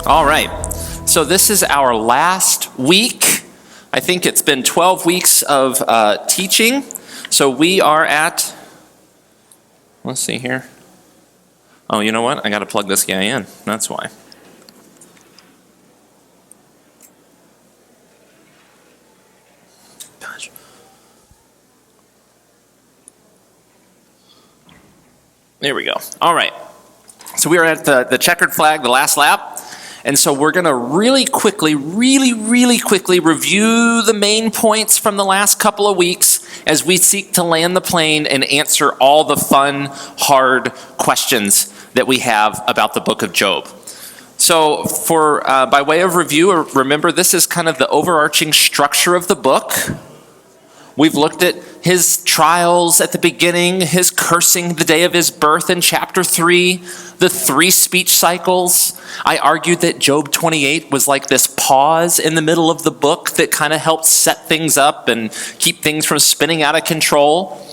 All right, so this is our last week. I think it's been 12 weeks of teaching. So we are at, let's see here. Oh, you know what? I got to plug this guy in. That's why. Gosh. There we go. All right. So we are at the checkered flag, the last lap. And so we're going to really quickly review the main points from the last couple of weeks as we seek to land the plane and answer all the fun, hard questions that we have about the book of Job. So for by way of review, remember this is kind of the overarching structure of the book. We've looked at his trials at the beginning, his cursing the day of his birth in chapter 3, the 3 speech cycles. I argued that Job 28 was like this pause in the middle of the book that kind of helped set things up and keep things from spinning out of control.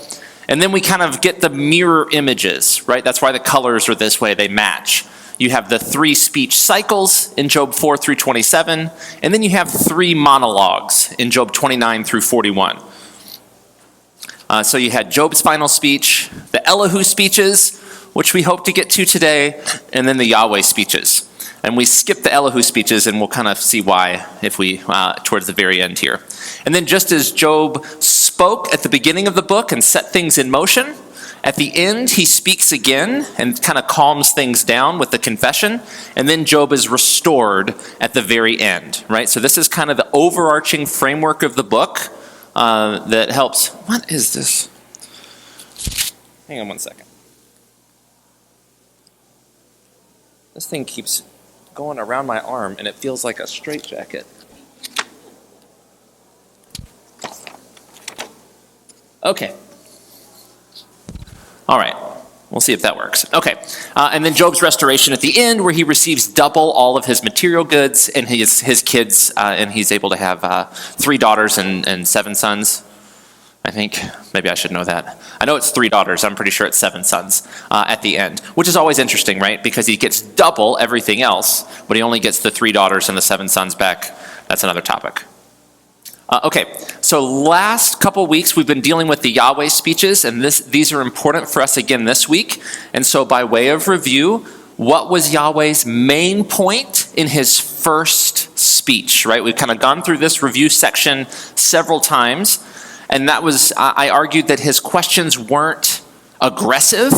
And then we kind of get the mirror images, right? That's why the colors are this way, they match. You have the 3 speech cycles in Job 4 through 27, and then you have 3 monologues in Job 29 through 41. So you had Job's final speech, the Elihu speeches, which we hope to get to today, and then the Yahweh speeches. And we skip the Elihu speeches, and we'll kind of see why if we towards the very end here. And then just as Job spoke at the beginning of the book and set things in motion, at the end he speaks again and kind of calms things down with the confession, and then Job is restored at the very end, right? So this is kind of the overarching framework of the book. That helps. What is this? Hang on one second. This thing keeps going around my arm and it feels like a straitjacket. Okay. All right. We'll see if that works. Okay. And then Job's restoration at the end, where he receives double all of his material goods and his kids, and he's able to have 3 daughters and 7 sons, I think. Maybe I should know that. I know it's 3 daughters. I'm pretty sure it's 7 sons at the end, which is always interesting, right? Because he gets double everything else, but he only gets the 3 daughters and the 7 sons back. That's another topic. Okay, so last couple weeks we've been dealing with the Yahweh speeches, and these are important for us again this week. And so by way of review, what was Yahweh's main point in his first speech, right? We've kind of gone through this review section several times, and that was, I argued that his questions weren't aggressive.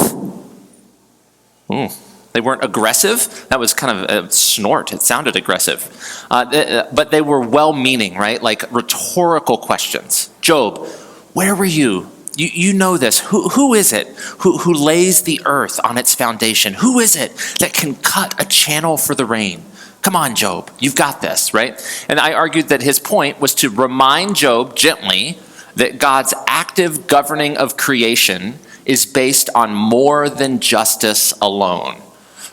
They weren't aggressive. That was kind of a snort. It sounded aggressive. But they were well-meaning, right? Like rhetorical questions. Job, where were you? You know this. Who is it who lays the earth on its foundation? Who is it that can cut a channel for the rain? Come on, Job. You've got this, right? And I argued that his point was to remind Job gently that God's active governing of creation is based on more than justice alone.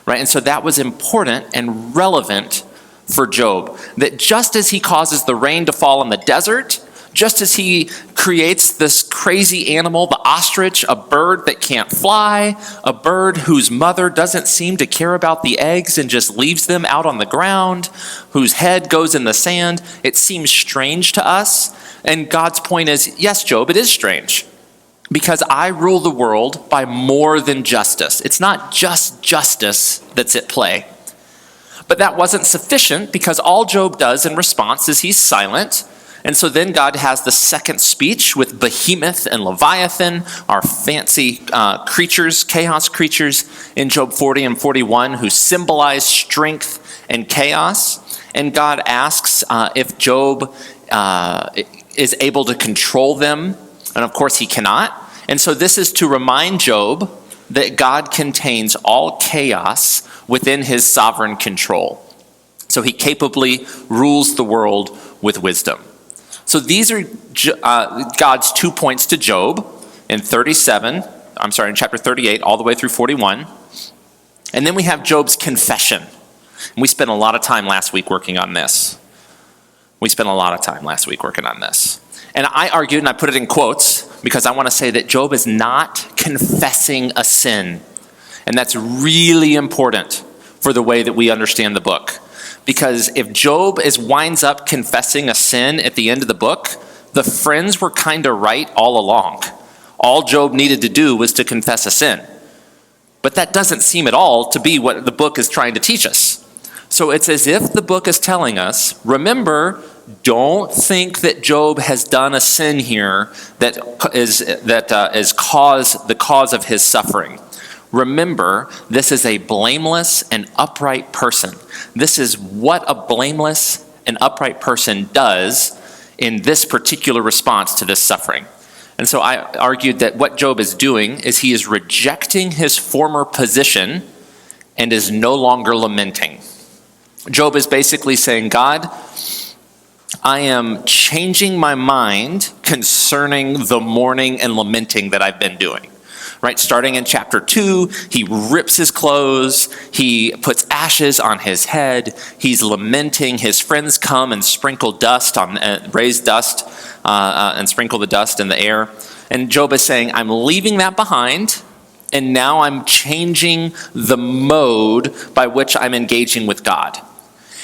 Right? And so that was important and relevant for Job. That just as he causes the rain to fall in the desert, just as he creates this crazy animal, the ostrich, a bird that can't fly, a bird whose mother doesn't seem to care about the eggs and just leaves them out on the ground, whose head goes in the sand, it seems strange to us. And God's point is, yes, Job, it is strange. Because I rule the world by more than justice. It's not just justice that's at play. But that wasn't sufficient because all Job does in response is he's silent. And so then God has the second speech with Behemoth and Leviathan, our fancy creatures, chaos creatures in Job 40 and 41 who symbolize strength and chaos. And God asks if Job is able to control them. And of course he cannot. And so this is to remind Job that God contains all chaos within his sovereign control. So he capably rules the world with wisdom. So these are God's 2 points to Job in chapter 38 all the way through 41. And then we have Job's confession. And we spent a lot of time last week working on this. And I argued, and I put it in quotes, because I want to say that Job is not confessing a sin. And that's really important for the way that we understand the book. Because if Job winds up confessing a sin at the end of the book, the friends were kind of right all along. All Job needed to do was to confess a sin. But that doesn't seem at all to be what the book is trying to teach us. So it's as if the book is telling us, remember, don't think that Job has done a sin here that is the cause of his suffering. Remember, this is a blameless and upright person. This is what a blameless and upright person does in this particular response to this suffering. And so I argued that what Job is doing is he is rejecting his former position and is no longer lamenting. Job is basically saying, God, I am changing my mind concerning the mourning and lamenting that I've been doing. Right, starting in chapter 2, he rips his clothes, he puts ashes on his head, he's lamenting, his friends come and sprinkle dust on, raise dust and sprinkle the dust in the air. And Job is saying, I'm leaving that behind, and now I'm changing the mode by which I'm engaging with God.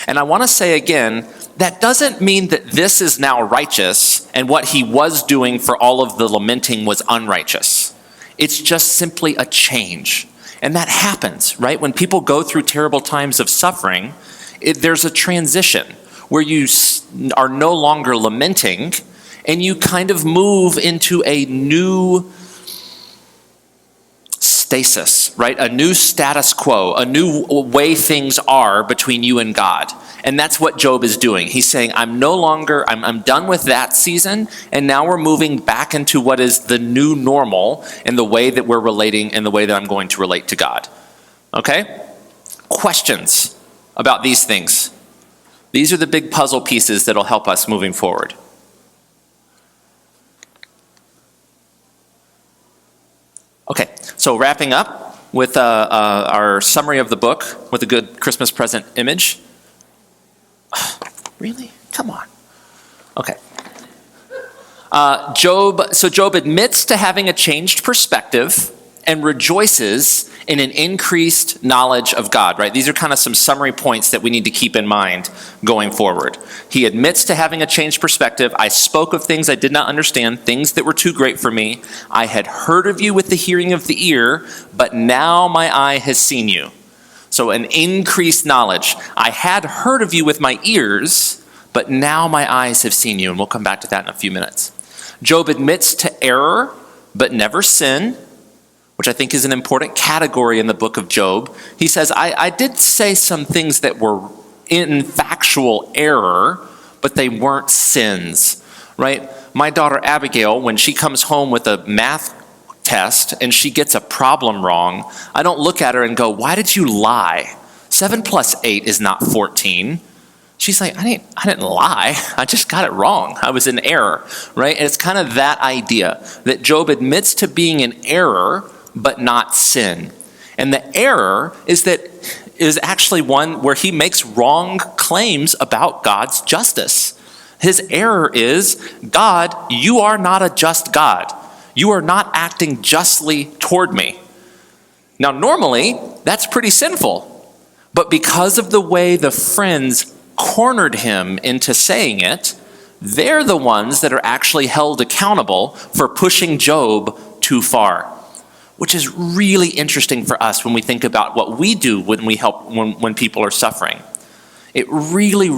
And I want to say again, that doesn't mean that this is now righteous, and what he was doing for all of the lamenting was unrighteous. It's just simply a change. And that happens, right? When people go through terrible times of suffering, there's a transition where you are no longer lamenting and you kind of move into a new stasis, right? A new status quo, a new way things are between you and God. And that's what Job is doing. He's saying, I'm done with that season, and now we're moving back into what is the new normal in the way that we're relating and the way that I'm going to relate to God. Okay? Questions about these things? These are the big puzzle pieces that'll help us moving forward. Okay, so wrapping up with our summary of the book with a good Christmas present image. Really? Come on. Okay. Job admits to having a changed perspective and rejoices in an increased knowledge of God, right? These are kind of some summary points that we need to keep in mind going forward. He admits to having a changed perspective. I spoke of things I did not understand, things that were too great for me. I had heard of you with the hearing of the ear, but now my eye has seen you. So an increased knowledge. I had heard of you with my ears, but now my eyes have seen you. And we'll come back to that in a few minutes. Job admits to error, but never sin, which I think is an important category in the book of Job. He says, I did say some things that were in factual error, but they weren't sins, right? My daughter Abigail, when she comes home with a math test and she gets a problem wrong, I don't look at her and go, why did you lie? 7 + 8 is not 14. She's like, I didn't lie. I just got it wrong. I was in error, right? And it's kind of that idea that Job admits to being in error, but not sin. And the error is actually one where he makes wrong claims about God's justice. His error is, God, you are not a just God. You are not acting justly toward me. Now, normally, that's pretty sinful. But because of the way the friends cornered him into saying it, they're the ones that are actually held accountable for pushing Job too far. Which is really interesting for us when we think about what we do when we help when people are suffering. It really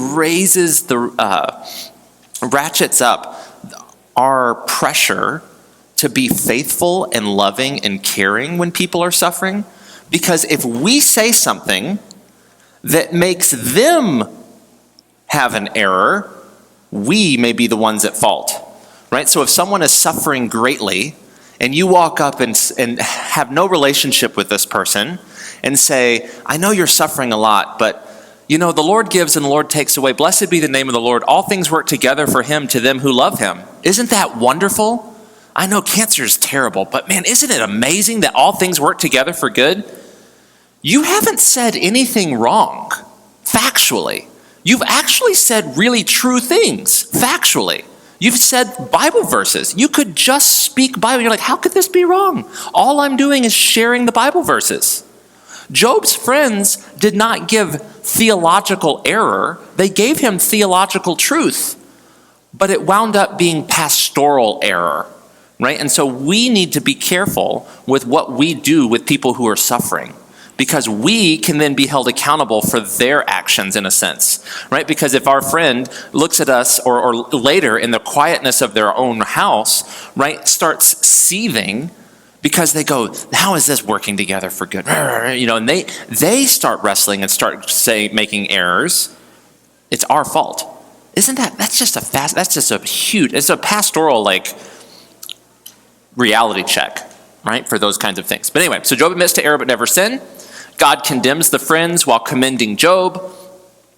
ratchets up our pressure to be faithful and loving and caring when people are suffering. Because if we say something that makes them have an error, we may be the ones at fault, right? So if someone is suffering greatly, and you walk up and have no relationship with this person and say, I know you're suffering a lot, but you know, the Lord gives and the Lord takes away. Blessed be the name of the Lord. All things work together for him, to them who love him. Isn't that wonderful? I know cancer is terrible, but man, isn't it amazing that all things work together for good? You haven't said anything wrong, factually. You've actually said really true things, factually. You've said Bible verses. You could just speak Bible. You're like, how could this be wrong? All I'm doing is sharing the Bible verses. Job's friends did not give theological error. They gave him theological truth, but it wound up being pastoral error, right? And so we need to be careful with what we do with people who are suffering, because we can then be held accountable for their actions in a sense, right? Because if our friend looks at us or later in the quietness of their own house, right, starts seething because they go, how is this working together for good? And they start wrestling and start making errors. It's our fault. Isn't that's just a huge, it's a pastoral reality check, right? For those kinds of things. But anyway, so Job admits to error but never sin. God condemns the friends while commending Job.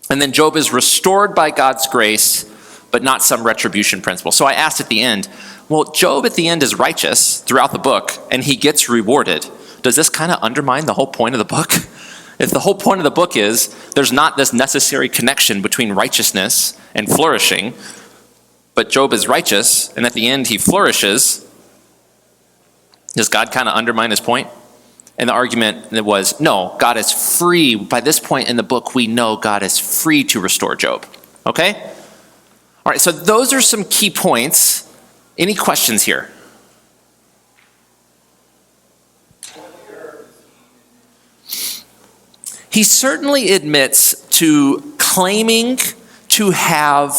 And then Job is restored by God's grace, but not some retribution principle. So I asked at the end, well, Job at the end is righteous throughout the book, and he gets rewarded. Does this kind of undermine the whole point of the book? If the whole point of the book is there's not this necessary connection between righteousness and flourishing, but Job is righteous, and at the end he flourishes, does God kind of undermine his point? And the argument was, no, God is free. By this point in the book, we know God is free to restore Job. Okay? All right, so those are some key points. Any questions here? He certainly admits to claiming to have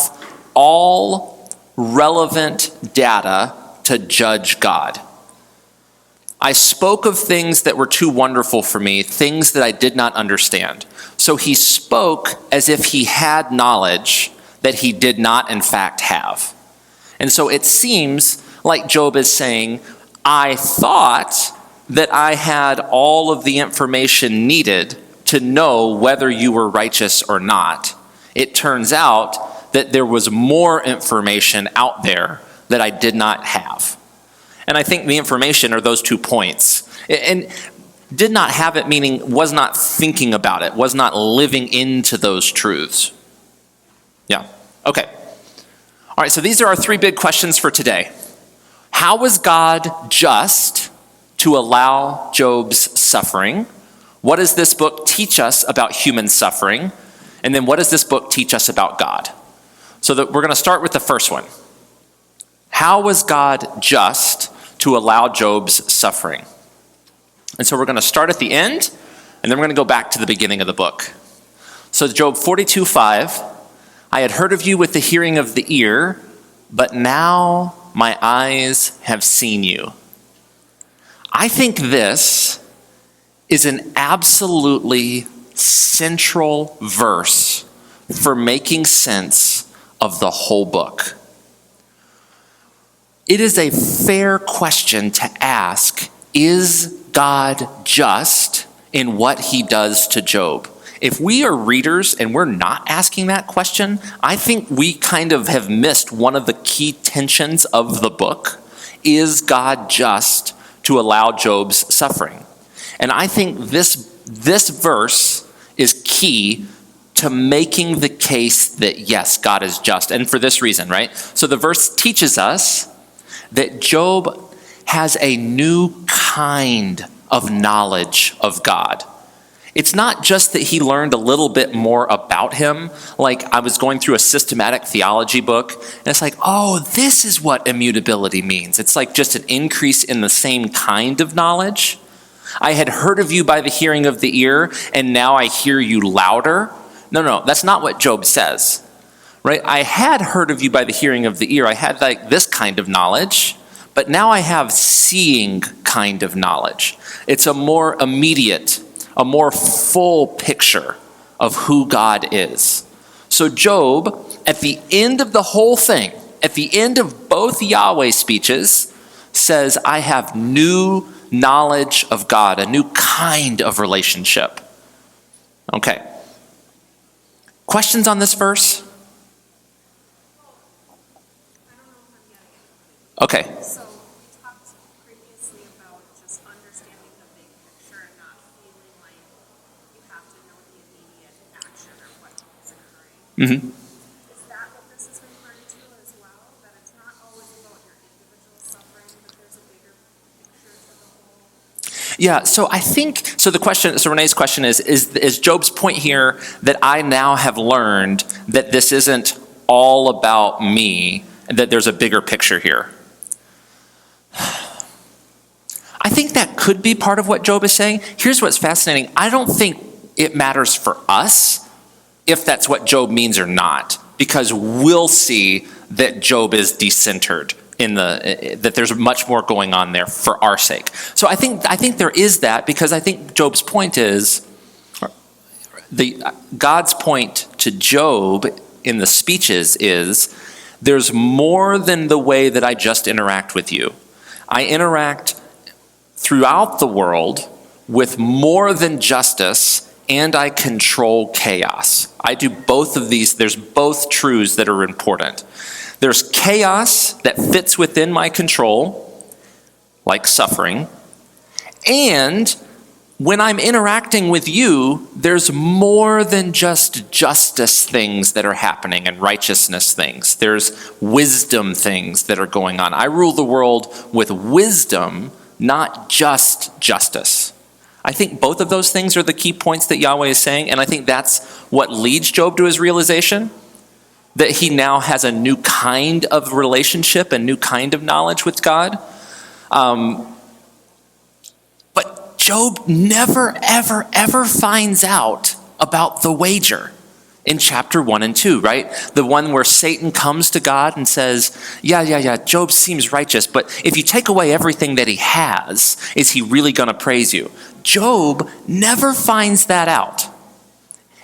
all relevant data to judge God. I spoke of things that were too wonderful for me, things that I did not understand. So he spoke as if he had knowledge that he did not in fact have. And so it seems like Job is saying, I thought that I had all of the information needed to know whether you were righteous or not. It turns out that there was more information out there that I did not have. And I think the information are those 2 points. And did not have it meaning was not thinking about it, was not living into those truths. Yeah, okay. All right, so these are our 3 big questions for today. How was God just to allow Job's suffering? What does this book teach us about human suffering? And then what does this book teach us about God? So that we're going to start with the first one. How was God just to allow Job's suffering? And so we're going to start at the end, and then we're going to go back to the beginning of the book. So Job 42:5, I had heard of you with the hearing of the ear, but now my eyes have seen you. I think this is an absolutely central verse for making sense of the whole book. It is a fair question to ask, is God just in what he does to Job? If we are readers and we're not asking that question, I think we kind of have missed one of the key tensions of the book. Is God just to allow Job's suffering? And I think this verse is key to making the case that yes, God is just. And for this reason, right? So the verse teaches us that Job has a new kind of knowledge of God. It's not just that he learned a little bit more about him. Like I was going through a systematic theology book, and it's like, oh, this is what immutability means. It's like just an increase in the same kind of knowledge. I had heard of you by the hearing of the ear, and now I hear you louder. No, that's not what Job says. Right? I had heard of you by the hearing of the ear. I had like this kind of knowledge, but now I have seeing kind of knowledge. It's a more immediate, a more full picture of who God is. So Job, at the end of the whole thing, at the end of both Yahweh speeches, says, I have new knowledge of God, a new kind of relationship. Okay. Questions on this verse? Okay. So we talked previously about just understanding the big picture and not feeling like you have to know the immediate action or what is occurring. Mm-hmm. Is that what this is referring to as well? That it's not always about your individual suffering, but there's a bigger picture to the whole? Yeah, so I think, so Renee's question is Job's point here that I now have learned that this isn't all about me, that there's a bigger picture here? I think that could be part of what Job is saying. Here's what's fascinating. I don't think it matters for us if that's what Job means or not, because we'll see that Job is decentered that there's much more going on there for our sake. So I think there is that, because I think Job's point is, God's point to Job in the speeches is, there's more than the way that I just interact with you. I interact throughout the world with more than justice, and I control chaos. I do both of these. There's both truths that are important. There's chaos that fits within my control, like suffering. And when I'm interacting with you, there's more than just justice things that are happening and righteousness things. There's wisdom things that are going on. I rule the world with wisdom, not just justice. I think both of those things are the key points that Yahweh is saying, and I think that's what leads Job to his realization that he now has a new kind of relationship, a new kind of knowledge with God. But Job never, ever, ever finds out about the wager in chapter 1 and 2, right? The one where Satan comes to God and says, yeah, Job seems righteous, but if you take away everything that he has, is he really going to praise you? Job never finds that out.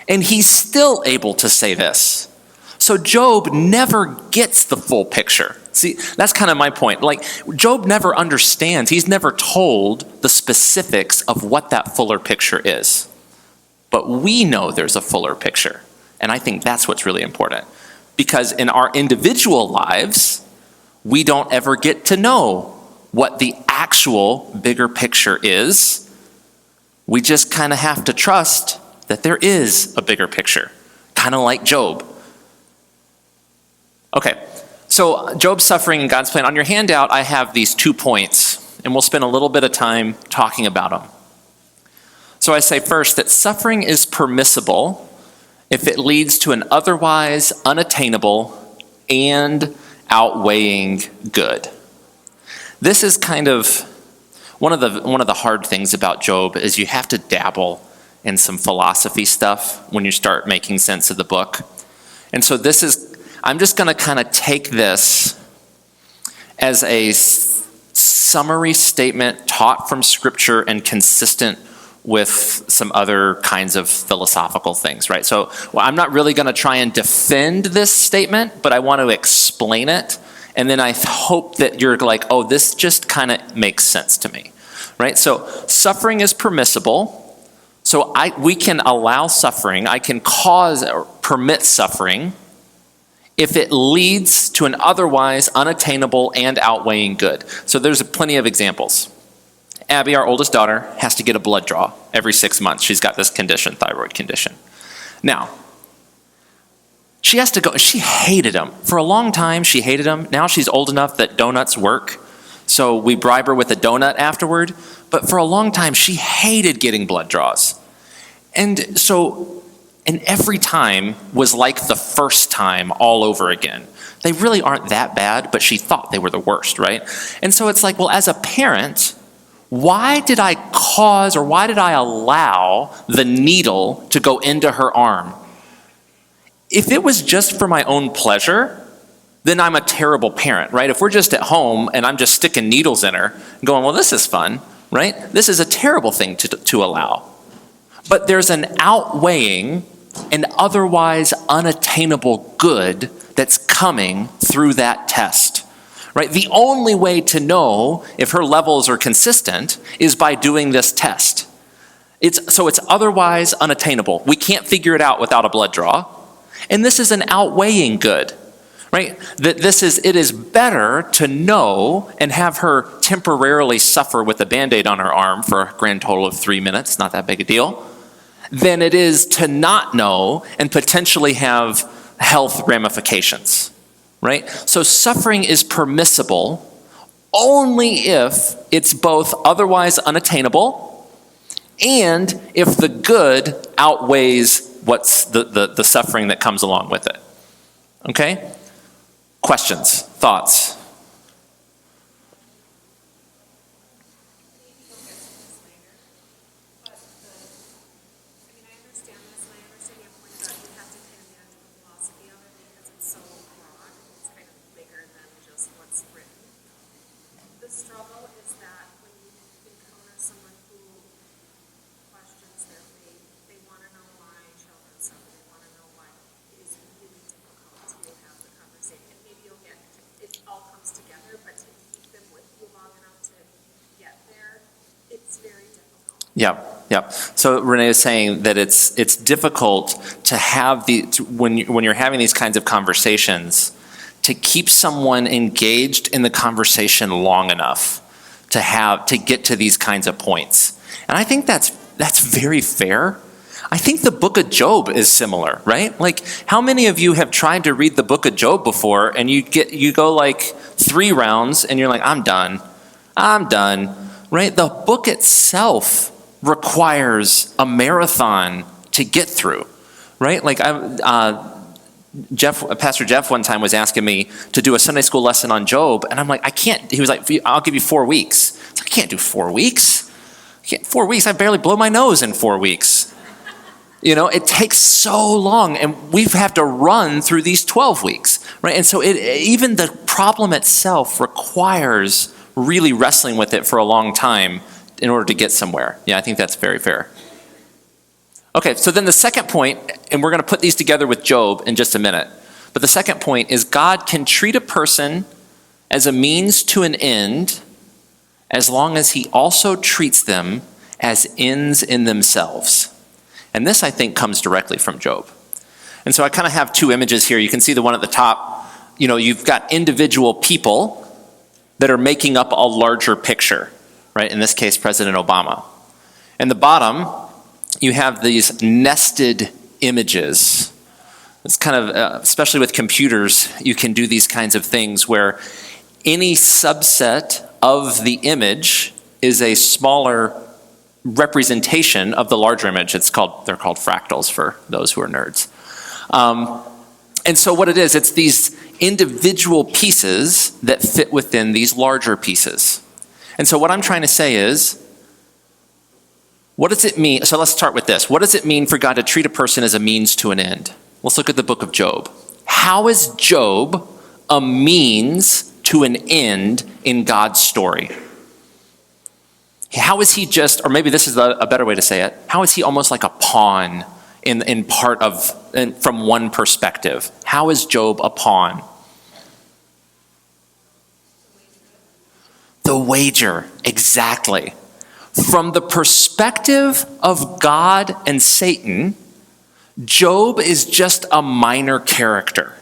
And he's still able to say this. So Job never gets the full picture. See, that's kind of my point. Like, Job never understands. He's never told the specifics of what that fuller picture is. But we know there's a fuller picture. And I think that's what's really important. Because in our individual lives, we don't ever get to know what the actual bigger picture is. We just kind of have to trust that there is a bigger picture. Kind of like Job. Okay, so Job's suffering and God's plan. On your handout, I have these 2 points, and we'll spend a little bit of time talking about them. So I say first that suffering is permissible if it leads to an otherwise unattainable and outweighing good. This is kind of one of the hard things about Job is you have to dabble in some philosophy stuff when you start making sense of the book. And so I'm just going to kind of take this as a summary statement taught from Scripture and consistent with some other kinds of philosophical things, right? So I'm not really going to try and defend this statement, but I want to explain it. And then I hope that you're like, oh, this just kind of makes sense to me, right? So suffering is permissible. So we can allow suffering. I can cause or permit suffering if it leads to an otherwise unattainable and outweighing good. So there's plenty of examples. Abby, our oldest daughter, has to get a blood draw every 6 months. She's got this condition, thyroid condition. Now, she has to go. She hated them. For a long time, she hated them. Now she's old enough that donuts work. So we bribe her with a donut afterward. But for a long time, she hated getting blood draws. And every time was like the first time all over again. They really aren't that bad, but she thought they were the worst, right? And so it's like, well, as a parent, why did I allow the needle to go into her arm? If it was just for my own pleasure, then I'm a terrible parent, right? If we're just at home and I'm just sticking needles in her and going, well, this is fun, right? This is a terrible thing to allow. But there's an outweighing and otherwise unattainable good that's coming through that test. Right? The only way to know if her levels are consistent is by doing this test. It's otherwise unattainable. We can't figure it out without a blood draw. And this is an outweighing good. Right? That it is better to know and have her temporarily suffer with a Band-Aid on her arm for a grand total of 3 minutes, not that big a deal, than it is to not know and potentially have health ramifications. Right? So suffering is permissible only if it's both otherwise unattainable and if the good outweighs what's the suffering that comes along with it. Okay? Questions, thoughts? The struggle is that when you encounter someone who questions their faith, they want to know why children suffer. They want to know why it is really difficult to have the conversation. And maybe you'll get it all comes together, but to keep them with you long enough to get there, it's very difficult. Yep. So Renee is saying that it's difficult to have when you're having these kinds of conversations, to keep someone engaged in the conversation long enough to get to these kinds of points. And I think that's very fair. I think the book of Job is similar, right? Like, how many of you have tried to read the book of Job before and you go like 3 rounds and you're like, I'm done, right? The book itself requires a marathon to get through, right? Like Pastor Jeff one time was asking me to do a Sunday school lesson on Job, and I'm like, I can't. He was like, I'll give you 4 weeks. I can't do 4 weeks. 4 weeks, I barely blow my nose in 4 weeks. It takes so long, and we have to run through these 12 weeks, right? And so even the problem itself requires really wrestling with it for a long time in order to get somewhere. Yeah, I think that's very fair. Okay, so then the second point, and we're going to put these together with Job in just a minute, but the second point is God can treat a person as a means to an end as long as he also treats them as ends in themselves. And this, I think, comes directly from Job. And so I kind of have 2 images here. You can see the one at the top. You've got individual people that are making up a larger picture, right? In this case, President Obama. And the bottom, you have these nested images. It's kind of, especially with computers, you can do these kinds of things where any subset of the image is a smaller representation of the larger image. They're called fractals for those who are nerds. And so what it is, it's these individual pieces that fit within these larger pieces. And so what I'm trying to say is, what does it mean? So let's start with this. What does it mean for God to treat a person as a means to an end? Let's look at the book of Job. How is Job a means to an end in God's story? How is he just, or maybe this is a better way to say it, how is he almost like a pawn from one perspective? How is Job a pawn? The wager, exactly. From the perspective of God and Satan, Job is just a minor character,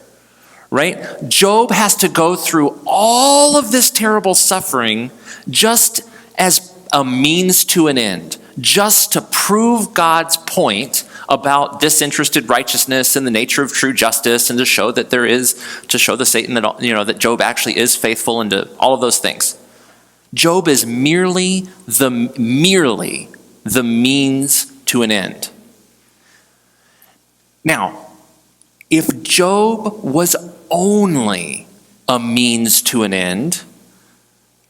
right? Job has to go through all of this terrible suffering just as a means to an end, just to prove God's point about disinterested righteousness and the nature of true justice, and to show the Satan that Job actually is faithful, and to all of those things. Job is merely the means to an end. Now, if Job was only a means to an end,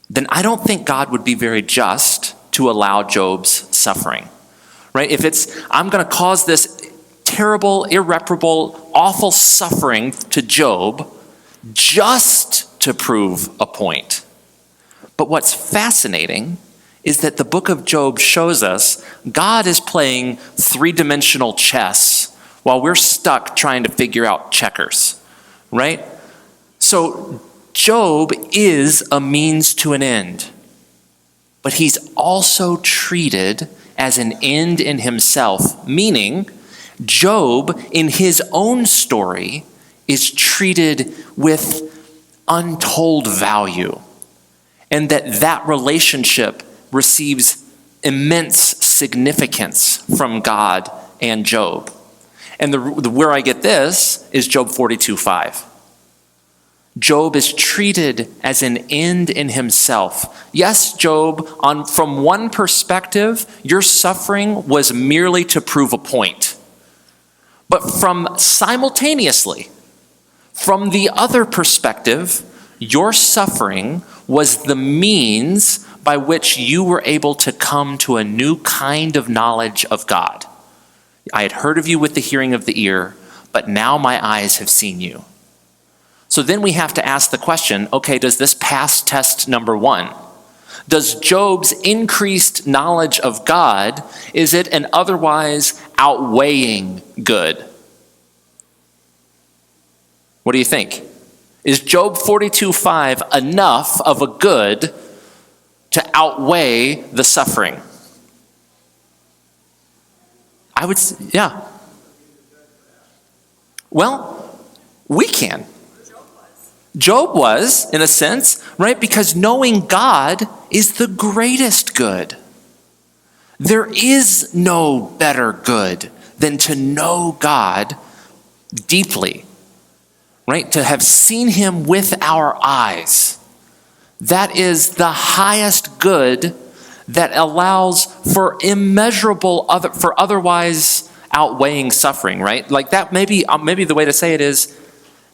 then I don't think God would be very just to allow Job's suffering, right? If I'm going to cause this terrible, irreparable, awful suffering to Job just to prove a point. But what's fascinating is that the book of Job shows us God is playing 3-dimensional chess while we're stuck trying to figure out checkers, right? So Job is a means to an end, but he's also treated as an end in himself, meaning Job, in his own story, is treated with untold value, and that relationship receives immense significance from God and Job. And where I get this is Job 42:5. Job is treated as an end in himself. Yes, Job, from one perspective, your suffering was merely to prove a point. But simultaneously, from the other perspective, your suffering was the means by which you were able to come to a new kind of knowledge of God. I had heard of you with the hearing of the ear, but now my eyes have seen you. So then we have to ask the question, okay, does this pass test number one? Does Job's increased knowledge of God, is it an otherwise outweighing good? What do you think? Is Job 42:5 enough of a good to outweigh the suffering? I would, yeah. Well, we can. Job was, in a sense, right? Because knowing God is the greatest good. There is no better good than to know God deeply, right? To have seen him with our eyes. That is the highest good that allows for immeasurable for otherwise outweighing suffering, right? Like that maybe the way to say it is,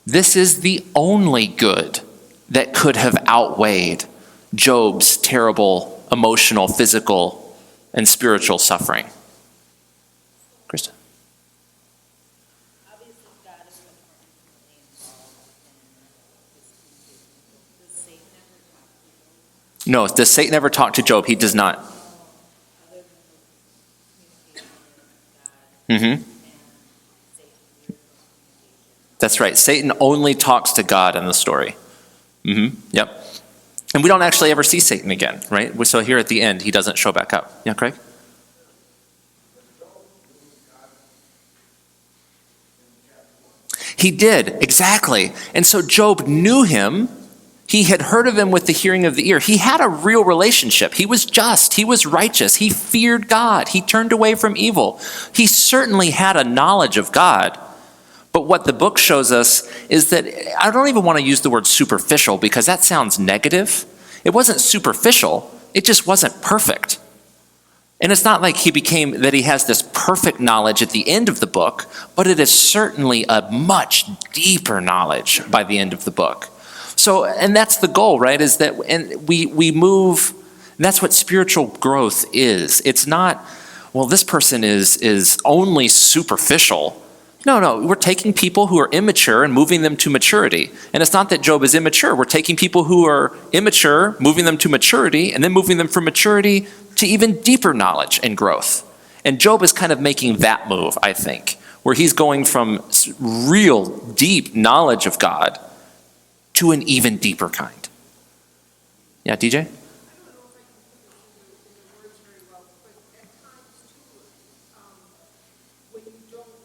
this is the only good that could have outweighed Job's terrible emotional, physical, and spiritual suffering. Krista? Obviously, God is much more intimately involved in his teaching. Does Satan ever talk to Job? No, does Satan ever talk to Job? He does not. Other than the communication with God Mm-hmm. and Satan, there's no communication. That's right. Satan only talks to God in the story. Mm-hmm. Yep. And we don't actually ever see Satan again, right? So here at the end, he doesn't show back up. Yeah, Craig? He did, exactly. And so Job knew him. He had heard of him with the hearing of the ear. He had a real relationship. He was just. He was righteous. He feared God. He turned away from evil. He certainly had a knowledge of God. But what the book shows us is that, I don't even want to use the word superficial because that sounds negative. It wasn't superficial. It just wasn't perfect. And it's not like that he has this perfect knowledge at the end of the book, but it is certainly a much deeper knowledge by the end of the book. So, and that's the goal, right? Is that, and we move, and that's what spiritual growth is. It's not, well, this person is only superficial. No, we're taking people who are immature and moving them to maturity. And it's not that Job is immature. We're taking people who are immature, moving them to maturity, and then moving them from maturity to even deeper knowledge and growth. And Job is kind of making that move, I think, where he's going from real deep knowledge of God to an even deeper kind. Yeah, DJ? I don't know if I can put this into the words very well, but at times too, when you don't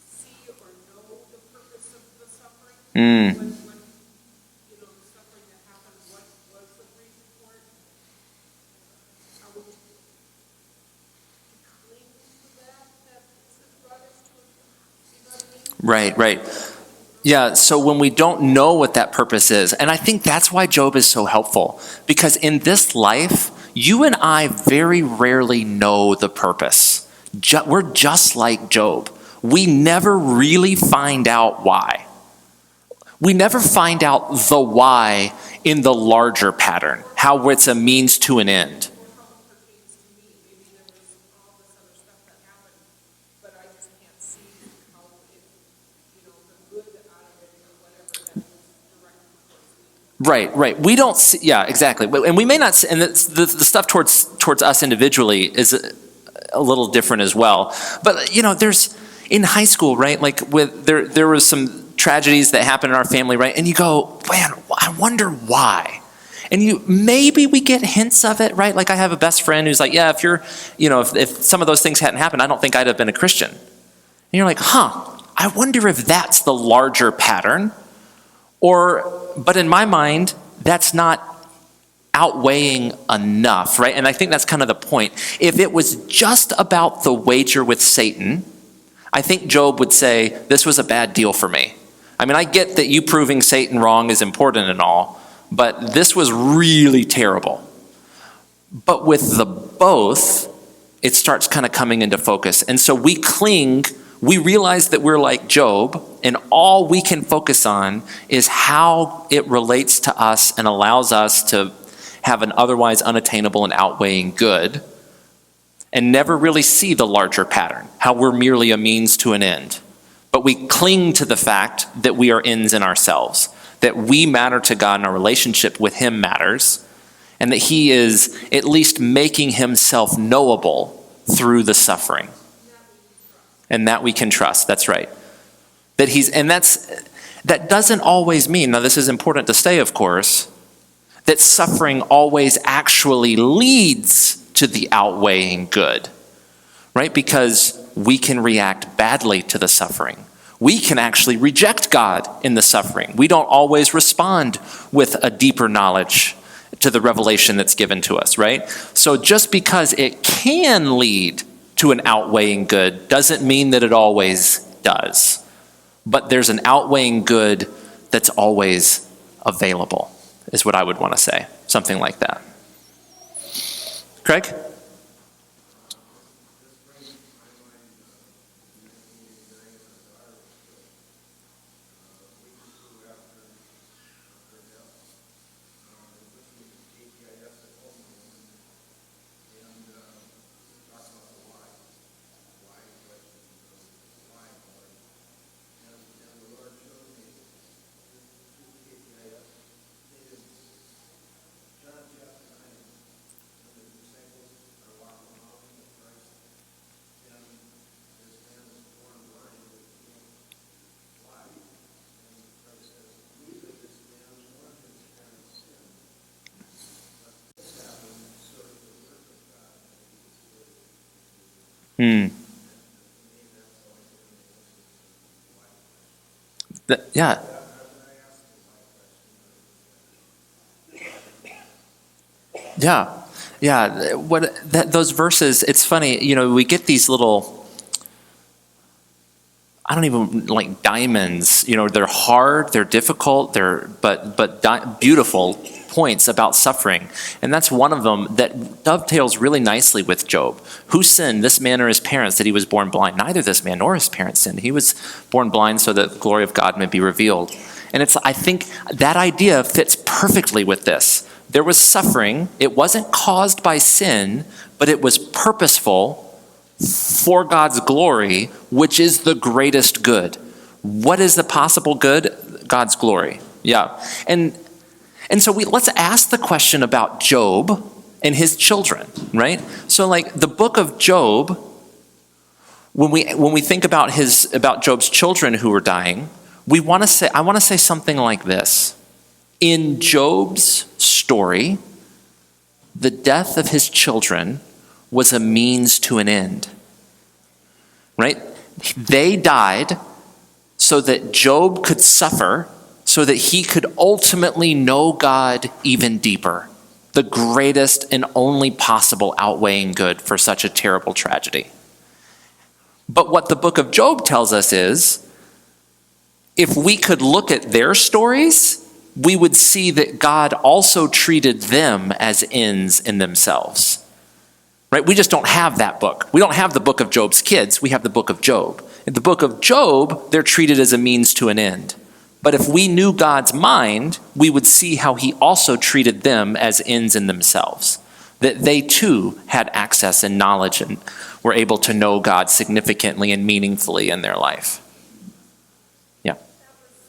see or know the purpose of the suffering, when you know the suffering that happened, what was the reason for it? Are we to cling to that this has brought us to? You know what I mean? Right. Yeah, so when we don't know what that purpose is, and I think that's why Job is so helpful, because in this life, you and I very rarely know the purpose. We're just like Job. We never really find out why. We never find out the why in the larger pattern, how it's a means to an end. Or how it pertains to me. Maybe there was all this other stuff that happened, but I just can't see how it, you know, the good out of it or whatever that was directed towards me. Right. We don't see, yeah, exactly. And we may not see, and the stuff towards us individually is a little different as well. But, you know, there's, in high school, right, like there was some tragedies that happened in our family, right? And you go, man, I wonder why. And maybe we get hints of it, right? Like I have a best friend who's like, yeah, if some of those things hadn't happened, I don't think I'd have been a Christian. And you're like, I wonder if that's the larger pattern. But in my mind, that's not outweighing enough, right? And I think that's kind of the point. If it was just about the wager with Satan, I think Job would say, this was a bad deal for me. I mean, I get that you proving Satan wrong is important and all, but this was really terrible. But with the both, it starts kind of coming into focus. And so we realize that we're like Job, and all we can focus on is how it relates to us and allows us to have an otherwise unattainable and outweighing good, and never really see the larger pattern, how we're merely a means to an end. But we cling to the fact that we are ends in ourselves, that we matter to God and our relationship with him matters, and that he is at least making himself knowable through the suffering. And that we can trust, that's right. That doesn't always mean, now this is important to say, of course, that suffering always actually leads to the outweighing good, right? Because we can react badly to the suffering. We can actually reject God in the suffering. We don't always respond with a deeper knowledge to the revelation that's given to us, right? So just because it can lead to an outweighing good doesn't mean that it always does. But there's an outweighing good that's always available, is what I would want to say. Something like that. Craig? Yeah. Yeah. Those verses, it's funny, we get these little, I don't even like diamonds, they're hard, they're difficult, but beautiful points about suffering. And that's one of them that dovetails really nicely with Job. Who sinned, this man or his parents, that he was born blind? Neither this man nor his parents sinned. He was born blind so that the glory of God may be revealed. And I think that idea fits perfectly with this. There was suffering. It wasn't caused by sin, but it was purposeful for God's glory, which is the greatest good. What is the possible good? God's glory. Yeah. And so let's ask the question about Job and his children, right? So like the book of Job, when we think about Job's children who were dying, I want to say something like this. In Job's story, the death of his children was a means to an end, right? They died so that Job could suffer, so that he could ultimately know God even deeper, the greatest and only possible outweighing good for such a terrible tragedy. But what the book of Job tells us is, if we could look at their stories, we would see that God also treated them as ends in themselves. Right? We just don't have that book. We don't have the book of Job's kids. We have the book of Job. In the book of Job, they're treated as a means to an end. But if we knew God's mind, we would see how he also treated them as ends in themselves. That they too had access and knowledge and were able to know God significantly and meaningfully in their life. Yeah. That was a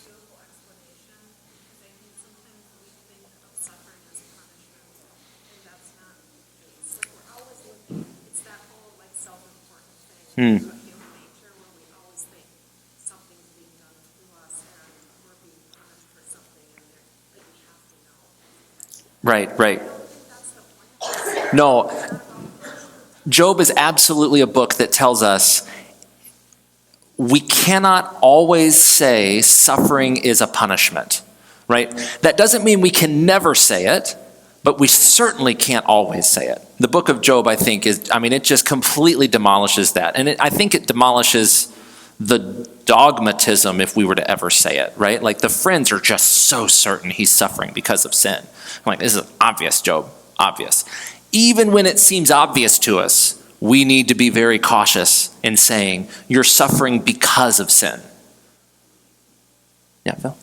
beautiful explanation, because I think sometimes we think of suffering as punishment, and that's not the case. Like we're always looking, it's that whole like self-important thing of human nature where we always think something's being done to us and we're being punished for something, and like we have to know. Right. I don't think that's the point. No, Job is absolutely a book that tells us we cannot always say suffering is a punishment, right? That doesn't mean we can never say it, but we certainly can't always say it. The book of Job, I think, it just completely demolishes that. And I think it demolishes the dogmatism, if we were to ever say it, right? Like the friends are just so certain he's suffering because of sin. I'm like, this is obvious, Job, obvious. Even when it seems obvious to us, we need to be very cautious in saying, you're suffering because of sin. Yeah, Phil?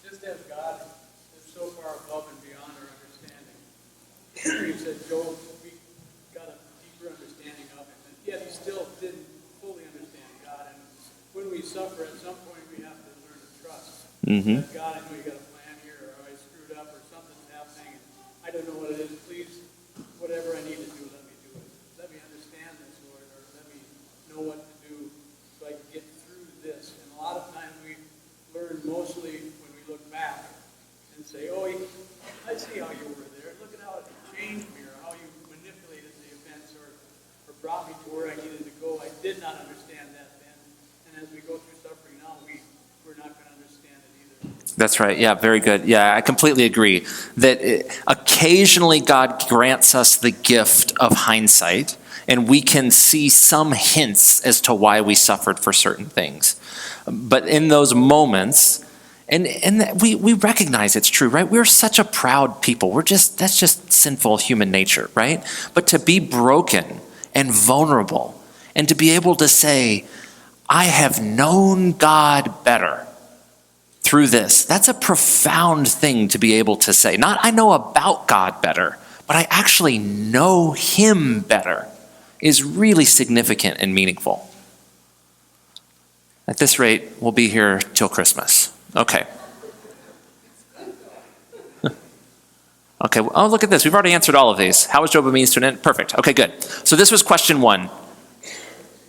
Just as God is so far above and beyond our understanding, he said, Job, we got a deeper understanding of him, and yet he still didn't fully understand God. And when we suffer, at some point we have to learn to trust. Mm-hmm. That God, I know you got a plan here, or I screwed up, or something's happening, and I don't know what it is. Please, whatever I need to do, let me do it. Let me understand this, Lord, or let me know what to do so I can get through this. And a lot of times we learn mostly when we look back and say, oh, I see how you were there. Look at how it changed me, or how you manipulated the events, or brought me to where I needed to go. I did not understand that then. And as we go through suffering now, we're not going to understand it either. That's right. Yeah, very good. Yeah, I completely agree that occasionally God grants us the gift of hindsight, and we can see some hints as to why we suffered for certain things. But in those moments, and we recognize it's true, right? We're such a proud people. That's just sinful human nature, right? But to be broken and vulnerable, and to be able to say, I have known God better through this. That's a profound thing to be able to say. Not I know about God better, but I actually know him better is really significant and meaningful. At this rate, we'll be here till Christmas. Okay. Okay, oh, look at this. We've already answered all of these. How was Job a means to an end? Perfect. Okay, good. So this was question 1.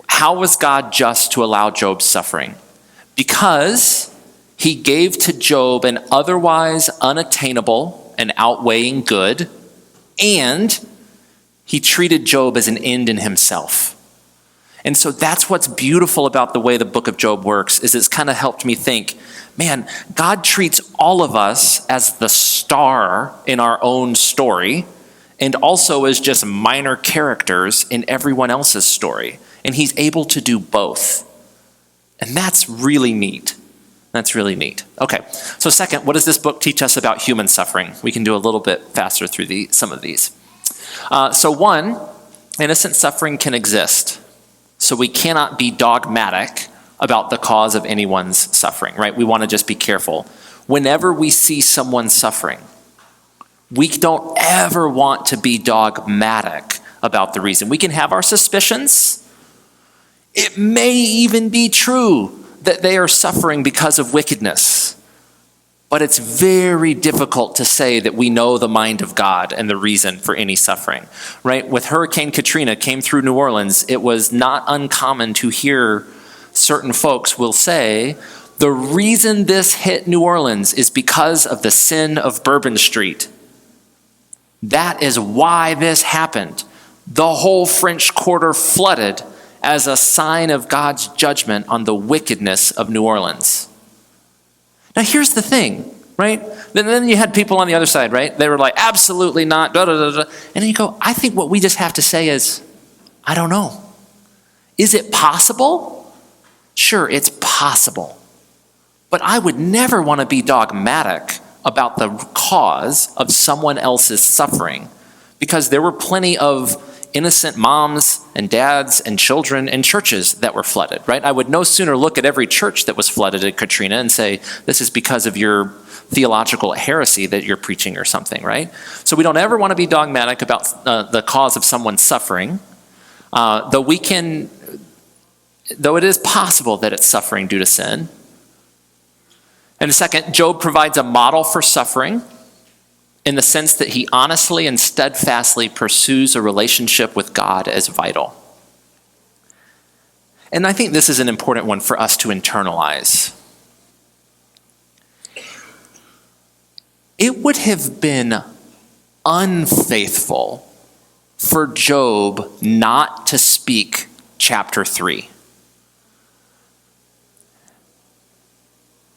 How was God just to allow Job's suffering? Because he gave to Job an otherwise unattainable and outweighing good, and he treated Job as an end in himself. And so that's what's beautiful about the way the book of Job works, is it's kind of helped me think, man, God treats all of us as the star in our own story, and also as just minor characters in everyone else's story. And he's able to do both. And that's really neat. That's really neat. Okay, so second, what does this book teach us about human suffering? We can do a little bit faster through some of these. So 1, innocent suffering can exist. So we cannot be dogmatic about the cause of anyone's suffering, right? We want to just be careful. Whenever we see someone suffering, we don't ever want to be dogmatic about the reason. We can have our suspicions. It may even be true that they are suffering because of wickedness. But it's very difficult to say that we know the mind of God and the reason for any suffering, right? With Hurricane Katrina came through New Orleans, it was not uncommon to hear certain folks will say, the reason this hit New Orleans is because of the sin of Bourbon Street. That is why this happened. The whole French Quarter flooded as a sign of God's judgment on the wickedness of New Orleans. Now here's the thing, right? Then you had people on the other side, right? They were like, absolutely not, da da da da. And then you go, I think what we just have to say is, I don't know. Is it possible? Sure, it's possible. But I would never want to be dogmatic about the cause of someone else's suffering, because there were plenty of innocent moms and dads and children and churches that were flooded, right? I would no sooner look at every church that was flooded at Katrina and say, this is because of your theological heresy that you're preaching or something, right? So we don't ever want to be dogmatic about the cause of someone's suffering, though it is possible that it's suffering due to sin. And second, Job provides a model for suffering in the sense that he honestly and steadfastly pursues a relationship with God as vital. And I think this is an important one for us to internalize. It would have been unfaithful for Job not to speak chapter 3.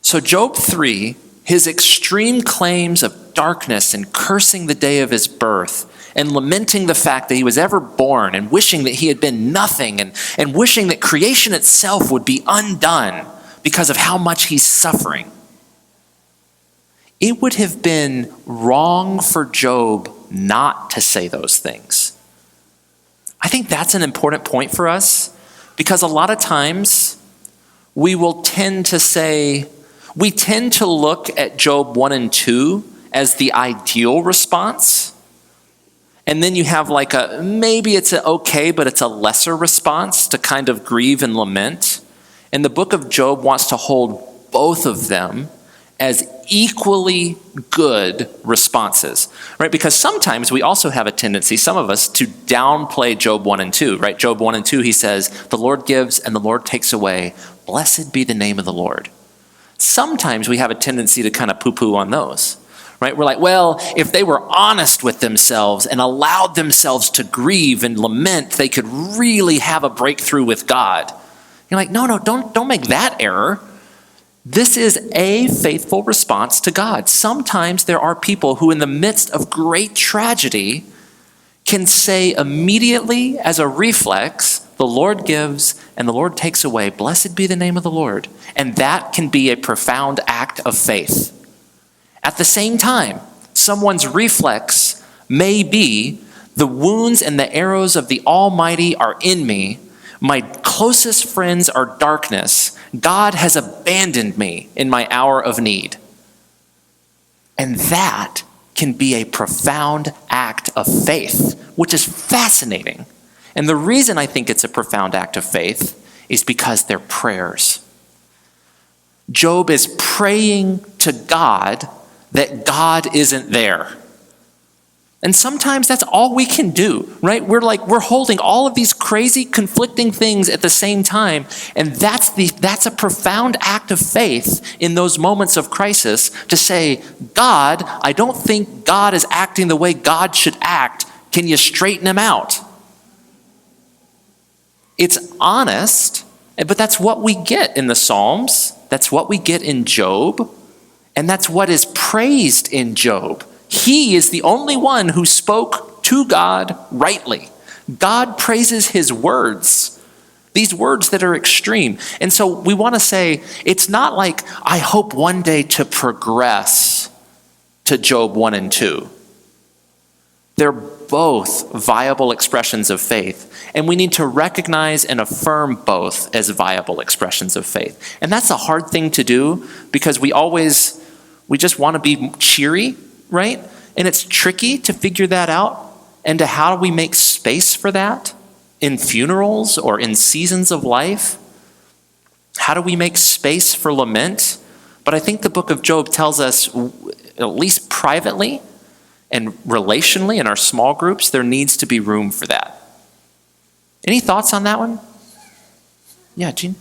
So Job 3, his extreme claims of darkness and cursing the day of his birth and lamenting the fact that he was ever born and wishing that he had been nothing and wishing that creation itself would be undone because of how much he's suffering. It would have been wrong for Job not to say those things. I think that's an important point for us because a lot of times we tend to look at Job 1 and 2 as the ideal response. And then you have maybe it's okay, but it's a lesser response to kind of grieve and lament. And the book of Job wants to hold both of them as equally good responses, right? Because sometimes we also have a tendency, some of us, to downplay Job 1 and 2, right? Job 1 and 2, he says, the Lord gives and the Lord takes away. Blessed be the name of the Lord. Sometimes we have a tendency to kind of poo-poo on those, right? We're like, well, if they were honest with themselves and allowed themselves to grieve and lament, they could really have a breakthrough with God. You're like, no, don't make that error. This is a faithful response to God. Sometimes there are people who in the midst of great tragedy can say immediately as a reflex, the Lord gives and the Lord takes away. Blessed be the name of the Lord. And that can be a profound act of faith. At the same time, someone's reflex may be, the wounds and the arrows of the Almighty are in me. My closest friends are darkness. God has abandoned me in my hour of need. And that can be a profound act of faith, which is fascinating. And the reason I think it's a profound act of faith is because they're prayers. Job is praying to God that God isn't there. And sometimes that's all we can do, right? We're holding all of these crazy conflicting things at the same time, and that's a profound act of faith in those moments of crisis to say, God, I don't think God is acting the way God should act. Can you straighten him out? It's honest, but that's what we get in the Psalms. That's what we get in Job, and that's what is praised in Job. He is the only one who spoke to God rightly. God praises his words, these words that are extreme. And so we want to say, it's not like, I hope one day to progress to Job 1 and 2. They're both viable expressions of faith. And we need to recognize and affirm both as viable expressions of faith. And that's a hard thing to do because we just want to be cheery, right? And it's tricky to figure that out. And to how do we make space for that in funerals or in seasons of life? How do we make space for lament? But I think the book of Job tells us, at least privately and relationally in our small groups, there needs to be room for that. Any thoughts on that one? Yeah, Gene?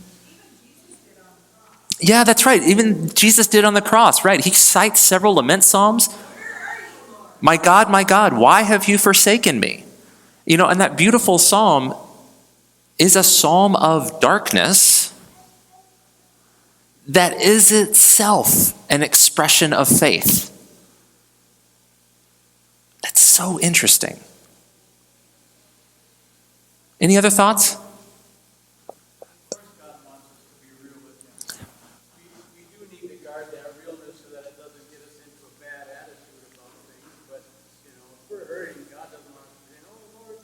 Yeah, that's right. Even Jesus did on the cross, right? He cites several lament psalms. My God, why have you forsaken me? And that beautiful psalm is a psalm of darkness that is itself an expression of faith. That's so interesting. Any other thoughts? Of course, God wants us to be real with him. We do need to guard that realness so that it doesn't get us into a bad attitude about things. But, if we're hurting, God doesn't want us to say, oh, Lord,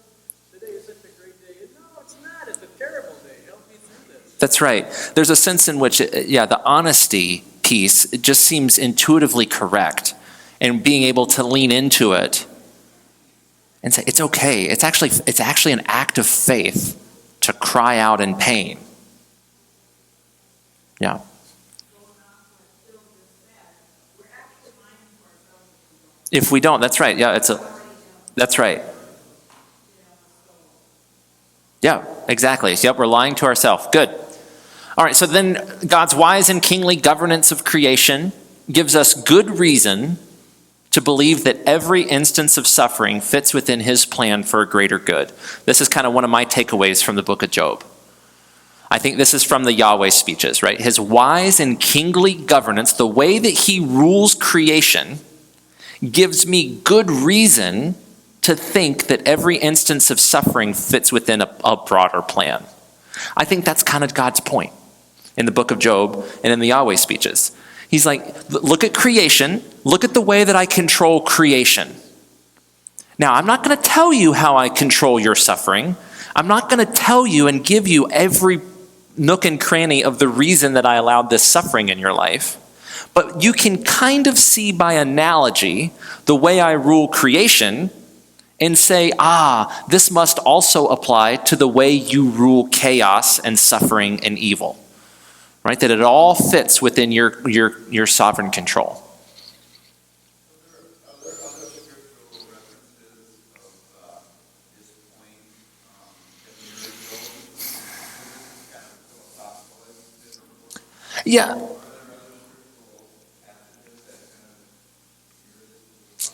today is such a great day. No, it's not. It's a terrible day. Help me through this. That's right. There's a sense in which, the honesty piece, it just seems intuitively correct. And being able to lean into it and say, it's okay. It's actually an act of faith to cry out in pain. Yeah. If we don't, that's right. Yeah, that's right. Yeah, exactly. Yep, we're lying to ourselves. Good. All right, so then God's wise and kingly governance of creation gives us good reason to believe that every instance of suffering fits within his plan for a greater good. This is kind of one of my takeaways from the book of Job. I think this is from the Yahweh speeches, right? His wise and kingly governance, the way that he rules creation, gives me good reason to think that every instance of suffering fits within a broader plan. I think that's kind of God's point in the book of Job and in the Yahweh speeches. He's like, look at creation, look at the way that I control creation. Now, I'm not going to tell you how I control your suffering. I'm not going to tell you and give you every nook and cranny of the reason that I allowed this suffering in your life. But you can kind of see by analogy the way I rule creation and say, this must also apply to the way you rule chaos and suffering and evil, right? That it all fits within your sovereign control. Are there other scriptural references of this point that mirror Job? This is kind of philosophical. Yeah. Are there other scriptural passages that kind of mirror this?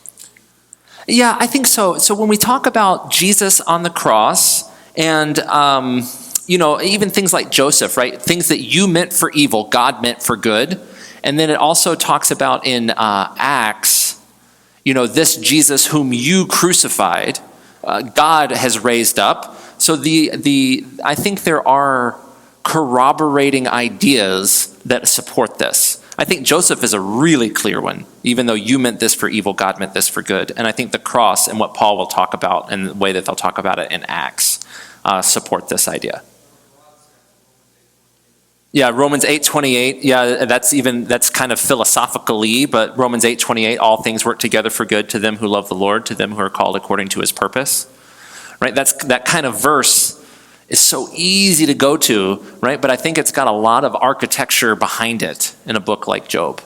Yeah, I think so. So when we talk about Jesus on the cross and, even things like Joseph, right? Things that you meant for evil, God meant for good. And then it also talks about in Acts, this Jesus whom you crucified, God has raised up. So I think there are corroborating ideas that support this. I think Joseph is a really clear one. Even though you meant this for evil, God meant this for good. And I think the cross and what Paul will talk about and the way that they'll talk about it in Acts support this idea. Yeah, Romans 8:28. Yeah, that's kind of philosophically, but Romans 8:28, all things work together for good to them who love the Lord, to them who are called according to his purpose. Right? That kind of verse is so easy to go to, right? But I think it's got a lot of architecture behind it in a book like Job.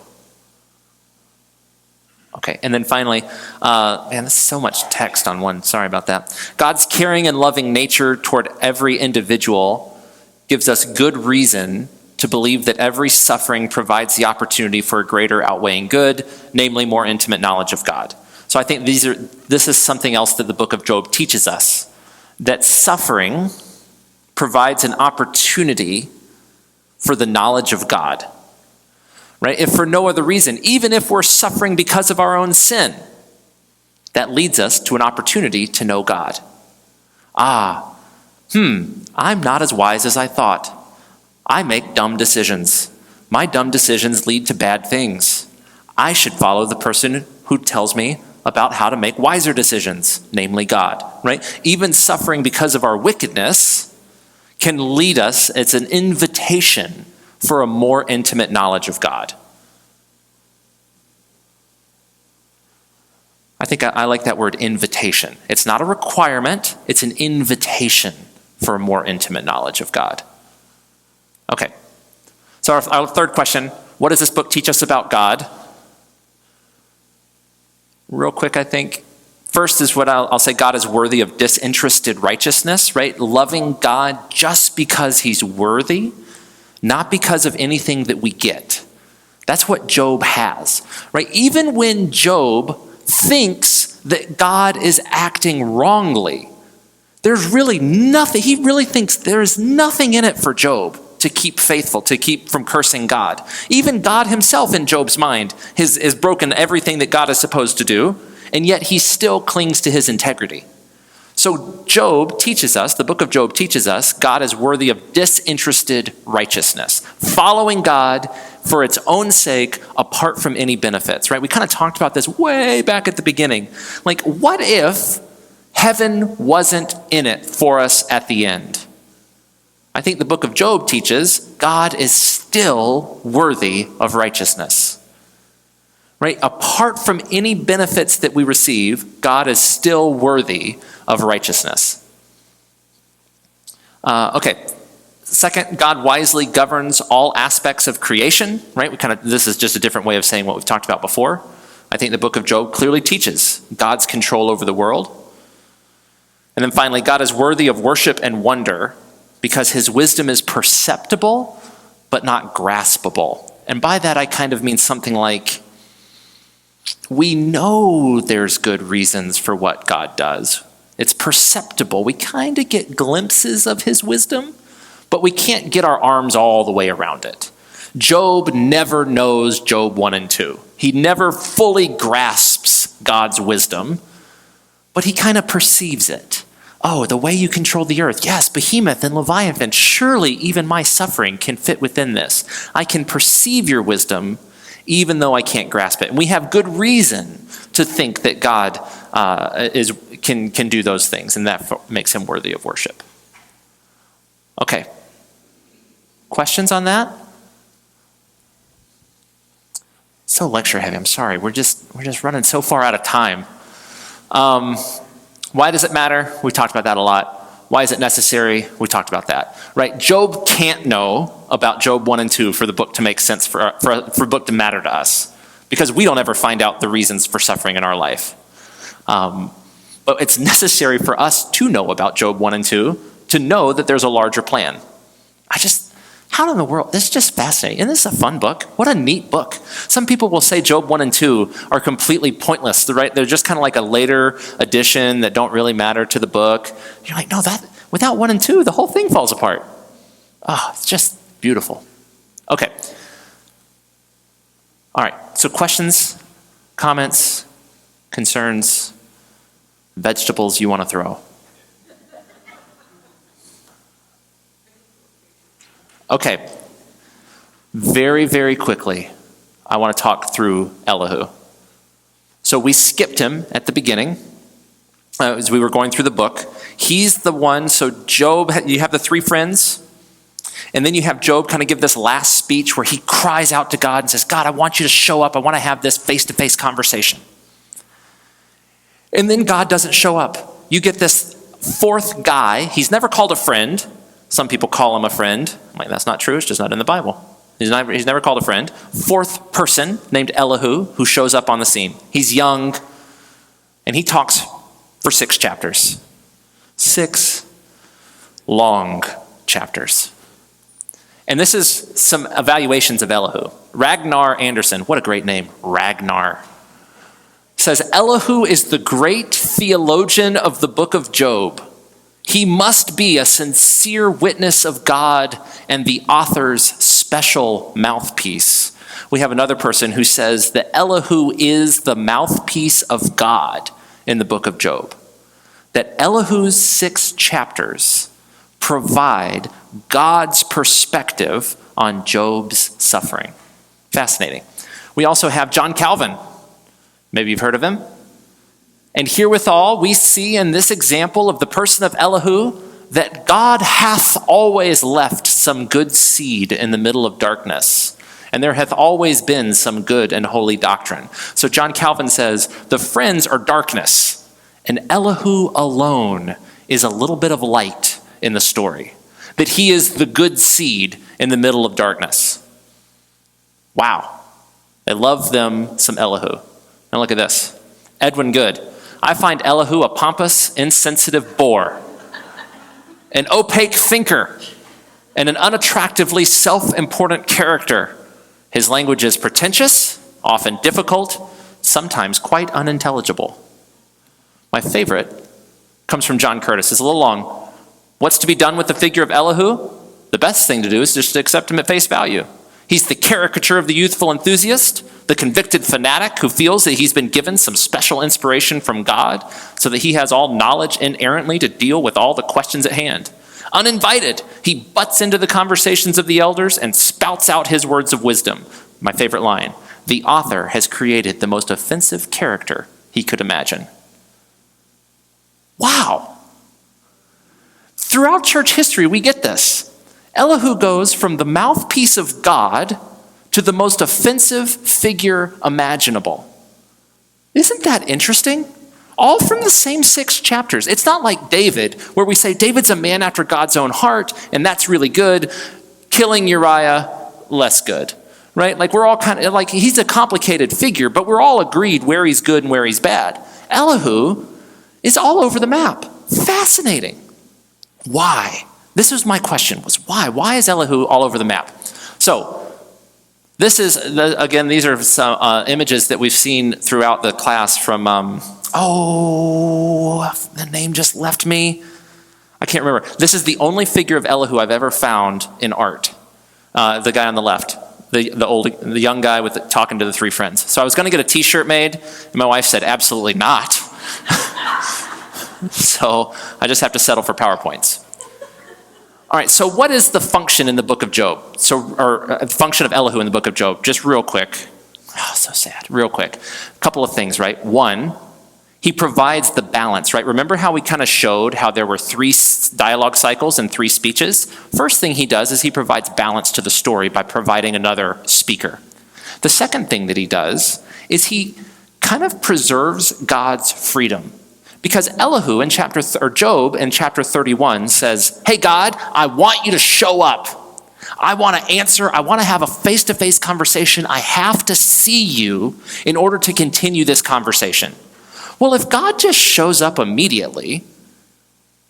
Okay, and then finally, there's so much text on one. Sorry about that. God's caring and loving nature toward every individual gives us good reason to believe that every suffering provides the opportunity for a greater outweighing good, namely more intimate knowledge of God. So I think this is something else that the book of Job teaches us, that suffering provides an opportunity for the knowledge of God, right? If for no other reason, even if we're suffering because of our own sin, that leads us to an opportunity to know God. I'm not as wise as I thought. I make dumb decisions. My dumb decisions lead to bad things. I should follow the person who tells me about how to make wiser decisions, namely God, right? Even suffering because of our wickedness can lead us, it's an invitation for a more intimate knowledge of God. I think I like that word invitation. It's not a requirement, it's an invitation for a more intimate knowledge of God. Okay, so our third question, what does this book teach us about God? Real quick, I think. First is what I'll say, God is worthy of disinterested righteousness, right? Loving God just because he's worthy, not because of anything that we get. That's what Job has, right? Even when Job thinks that God is acting wrongly, there's really nothing, he really thinks there is nothing in it for Job to keep faithful, to keep from cursing God. Even God himself in Job's mind has broken everything that God is supposed to do, and yet he still clings to his integrity. So Job teaches us, the book of Job teaches us, God is worthy of disinterested righteousness, following God for its own sake, apart from any benefits, right? We kind of talked about this way back at the beginning. Like, what if heaven wasn't in it for us at the end? I think the book of Job teaches God is still worthy of righteousness. Right? Apart from any benefits that we receive, God is still worthy of righteousness. Okay. Second, God wisely governs all aspects of creation, right? This is just a different way of saying what we've talked about before. I think the book of Job clearly teaches God's control over the world. And then finally, God is worthy of worship and wonder because his wisdom is perceptible, but not graspable. And by that, I kind of mean something like, we know there's good reasons for what God does. It's perceptible. We kind of get glimpses of his wisdom, but we can't get our arms all the way around it. Job never knows Job 1 and 2. He never fully grasps God's wisdom, but he kind of perceives it. Oh, the way you control the earth. Yes, Behemoth and Leviathan. Surely even my suffering can fit within this. I can perceive your wisdom even though I can't grasp it. And we have good reason to think that God can do those things, and that makes him worthy of worship. Okay. Questions on that? So lecture heavy. I'm sorry. We're just running so far out of time. Why does it matter? We talked about that a lot. Why is it necessary? We talked about that, right? Job can't know about Job 1 and 2 for the book to make sense, for a book to matter to us, because we don't ever find out the reasons for suffering in our life. But it's necessary for us to know about Job 1 and 2 to know that there's a larger plan. How in the world? This is just fascinating. And this is a fun book. What a neat book. Some people will say Job 1 and 2 are completely pointless, right? They're just kind of like a later addition that don't really matter to the book. You're like, no, without 1 and 2, the whole thing falls apart. Oh, it's just beautiful. Okay. All right. So questions, comments, concerns, vegetables you want to throw? Okay, very, very quickly, I want to talk through Elihu. So we skipped him at the beginning as we were going through the book. He's the one, so Job, you have the three friends, and then you have Job kind of give this last speech where he cries out to God and says, God, I want you to show up. I want to have this face-to-face conversation. And then God doesn't show up. You get this fourth guy. He's never called a friend. Some people call him a friend. I'm like, that's not true. It's just not in the Bible. He's never called a friend. Fourth person named Elihu who shows up on the scene. He's young, and he talks for 6 chapters. 6 long chapters. And this is some evaluations of Elihu. Ragnar Anderson, what a great name, Ragnar, says Elihu is the great theologian of the book of Job. He must be a sincere witness of God and the author's special mouthpiece. We have another person who says that Elihu is the mouthpiece of God in the book of Job. That Elihu's 6 chapters provide God's perspective on Job's suffering. Fascinating. We also have John Calvin. Maybe you've heard of him. And herewithal, we see in this example of the person of Elihu that God hath always left some good seed in the middle of darkness, and there hath always been some good and holy doctrine. So John Calvin says, the friends are darkness, and Elihu alone is a little bit of light in the story, that he is the good seed in the middle of darkness. Wow. I love them some Elihu. Now look at this. Edwin Good. I find Elihu a pompous, insensitive bore, an opaque thinker, and an unattractively self-important character. His language is pretentious, often difficult, sometimes quite unintelligible. My favorite comes from John Curtis. It's a little long. What's to be done with the figure of Elihu? The best thing to do is just to accept him at face value. He's the caricature of the youthful enthusiast, the convicted fanatic who feels that he's been given some special inspiration from God so that he has all knowledge inerrantly to deal with all the questions at hand. Uninvited, he butts into the conversations of the elders and spouts out his words of wisdom. My favorite line, the author has created the most offensive character he could imagine. Wow. Throughout church history, we get this. Elihu goes from the mouthpiece of God to the most offensive figure imaginable. Isn't that interesting? All from the same 6 chapters. It's not like David, where we say David's a man after God's own heart, and that's really good. Killing Uriah, less good. Right? Like we're all kind of, like he's a complicated figure, but we're all agreed where he's good and where he's bad. Elihu is all over the map. Fascinating. Why? This was my question, was why? Why is Elihu all over the map? So, this is, again, these are some images that we've seen throughout the class from, the name just left me. I can't remember. This is the only figure of Elihu I've ever found in art. The guy on the left, the young guy talking to the 3 friends. So I was going to get a t-shirt made, and my wife said, absolutely not. So I just have to settle for PowerPoints. All right, so what is the function in the book of Job? Function of Elihu in the book of Job, just real quick. Oh, so sad, real quick. A couple of things, right? One, he provides the balance, right? Remember how we kind of showed how there were 3 dialogue cycles and 3 speeches? First thing he does is he provides balance to the story by providing another speaker. The second thing that he does is he kind of preserves God's freedom. Because Elihu Job in chapter 31 says, hey God, I want you to show up. I want to answer. I want to have a face-to-face conversation. I have to see you in order to continue this conversation. Well, if God just shows up immediately,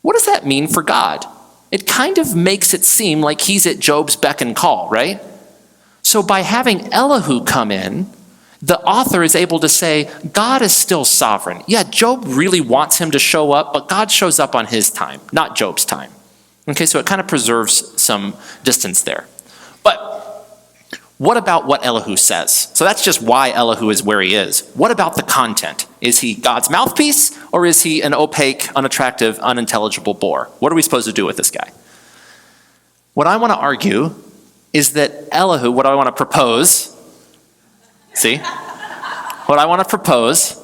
what does that mean for God? It kind of makes it seem like he's at Job's beck and call, right? So by having Elihu come in, the author is able to say, God is still sovereign. Yeah, Job really wants him to show up, but God shows up on his time, not Job's time. Okay, so it kind of preserves some distance there. But what about what Elihu says? So that's just why Elihu is where he is. What about the content? Is he God's mouthpiece, or is he an opaque, unattractive, unintelligible bore? What are we supposed to do with this guy? What I want to argue is that Elihu, what I want to propose, see? What I want to propose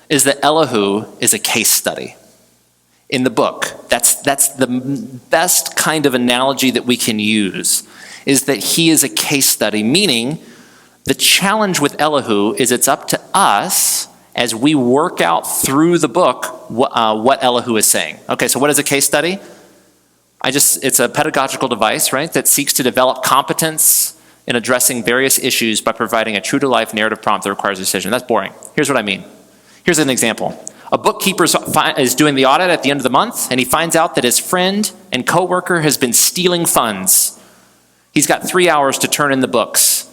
is that Elihu is a case study in the book. That's the best kind of analogy that we can use, is that he is a case study, meaning the challenge with Elihu is it's up to us as we work out through the book what Elihu is saying. Okay, so what is a case study? It's a pedagogical device, right, that seeks to develop competence in addressing various issues by providing a true-to-life narrative prompt that requires a decision. That's boring. Here's what I mean. Here's an example. A bookkeeper is doing the audit at the end of the month, and he finds out that his friend and coworker has been stealing funds. He's got 3 hours to turn in the books.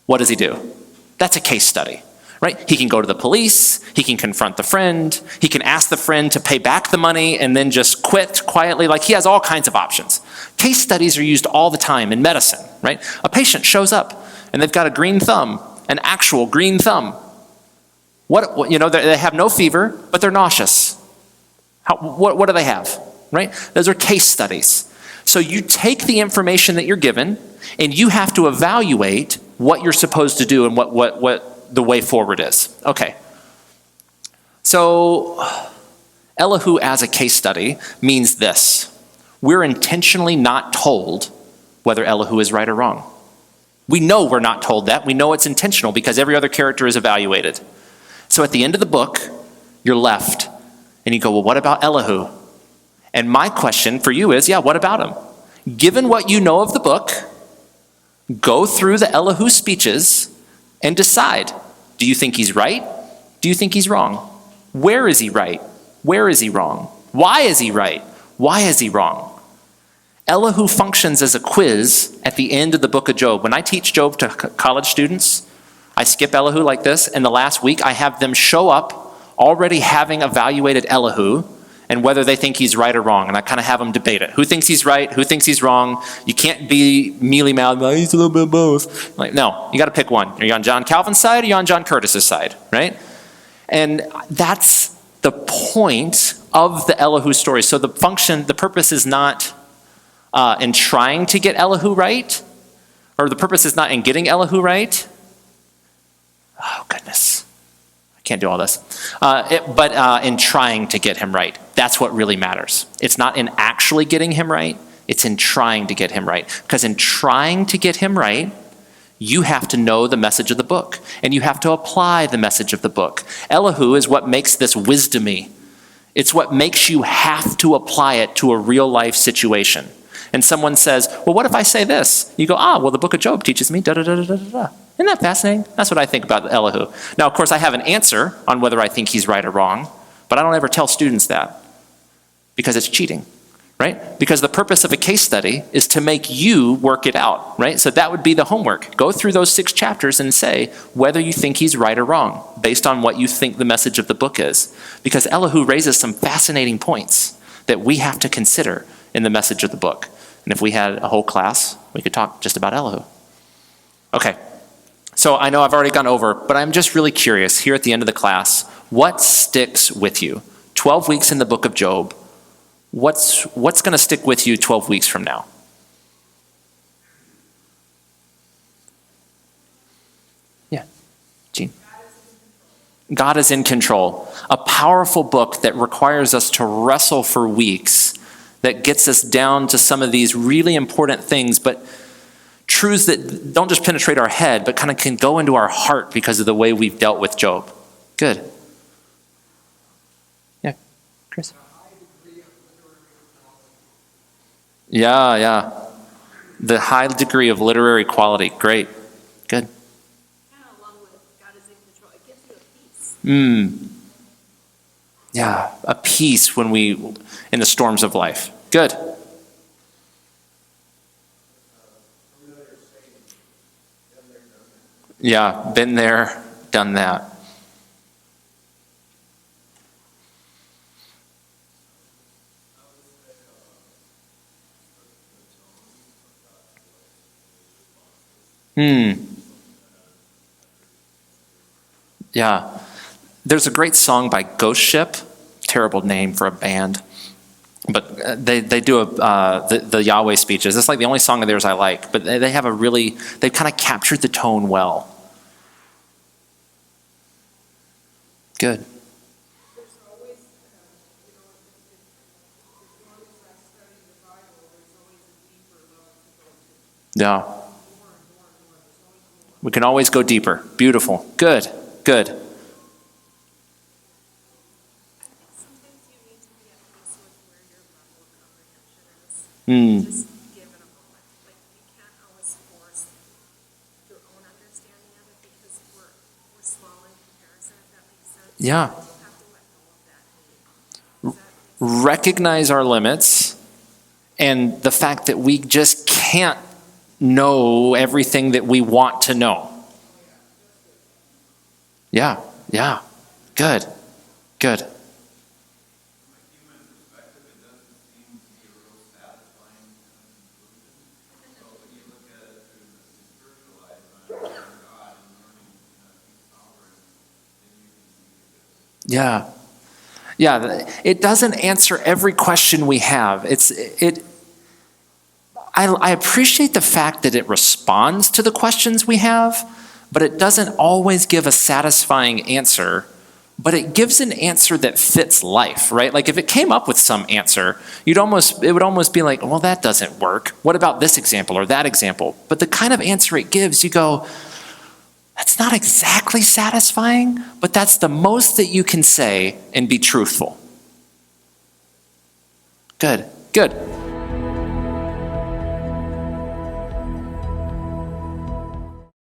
What does he do? That's a case study, right? He can go to the police, he can confront the friend, he can ask the friend to pay back the money and then just quit quietly. Like, he has all kinds of options. Case studies are used all the time in medicine, right? A patient shows up and they've got a green thumb, an actual green thumb. They have no fever, but they're nauseous. What do they have, right? Those are case studies. So you take the information that you're given and you have to evaluate what you're supposed to do and what the way forward is. Okay. So Elihu as a case study means this. We're intentionally not told whether Elihu is right or wrong. We know we're not told that. We know it's intentional because every other character is evaluated. So at the end of the book, you're left and you go, well, what about Elihu? And my question for you is, what about him? Given what you know of the book, go through the Elihu speeches and decide. Do you think he's right? Do you think he's wrong? Where is he right? Where is he wrong? Why is he right? Why is he wrong? Elihu functions as a quiz at the end of the book of Job. When I teach Job to college students, I skip Elihu like this, and the last week I have them show up already having evaluated Elihu and whether they think he's right or wrong, and I kind of have them debate it. Who thinks he's right? Who thinks he's wrong? You can't be mealy-mouthed, he's a little bit of both. Like, no, you got to pick one. Are you on John Calvin's side or are you on John Curtis's side, right? And that's the point of the Elihu story. So the purpose is not in trying to get Elihu right, or the purpose is not in getting Elihu right. Oh, goodness. I can't do all this. But in trying to get him right. That's what really matters. It's not in actually getting him right. It's in trying to get him right. Because in trying to get him right, you have to know the message of the book. And you have to apply the message of the book. Elihu is what makes this wisdomy. It's what makes you have to apply it to a real life situation. And someone says, well, what if I say this? You go, well, the book of Job teaches me da-da-da-da-da-da. Isn't that fascinating? That's what I think about Elihu. Now, of course, I have an answer on whether I think he's right or wrong, but I don't ever tell students that because it's cheating, right? Because the purpose of a case study is to make you work it out, right? So that would be the homework. Go through those 6 chapters and say whether you think he's right or wrong based on what you think the message of the book is. Because Elihu raises some fascinating points that we have to consider in the message of the book. And if we had a whole class, we could talk just about Elihu. Okay. So I know I've already gone over, but I'm just really curious here at the end of the class, what sticks with you? 12 weeks in the book of Job, what's going to stick with you 12 weeks from now? Yeah, Gene. God is in control. A powerful book that requires us to wrestle for weeks, that gets us down to some of these really important things, but truths that don't just penetrate our head, but kind of can go into our heart because of the way we've dealt with Job. Good. Yeah, Chris. Yeah. The high degree of literary quality. Great. Good. Kind of along with God is in control, it gives you a peace. Yeah, a peace in the storms of life. Good. Yeah, been there, done that. Yeah. There's a great song by Ghost Ship, terrible name for a band, but they do the Yahweh speeches. It's like the only song of theirs I like, but they have they've kind of captured the tone well. Good. There's always, as long as I study the Bible, there's always a deeper level to go to. Yeah. More and more and more, there's always more. We can always go deeper. Beautiful. Good. I think sometimes you need to be at peace with where your level of comprehension is. Just give it a moment. Like, you can't always force your own understanding of it because we're small in comparison, if that makes sense. Yeah. But you have to let go of that need. Does that make sense? Recognize our limits and the fact that we just can't know everything that we want to know. Yeah. Good. From a human perspective, it doesn't seem to be a real satisfying conclusion. But when you look at it through the spiritual eyes on God and learning, He's sovereign, then you can see the good. Yeah. It doesn't answer every question we have. I appreciate the fact that it responds to the questions we have, but it doesn't always give a satisfying answer, but it gives an answer that fits life, right? Like if it came up with some answer, it would almost be like, well, that doesn't work. What about this example or that example? But the kind of answer it gives, you go, that's not exactly satisfying, but that's the most that you can say and be truthful. Good.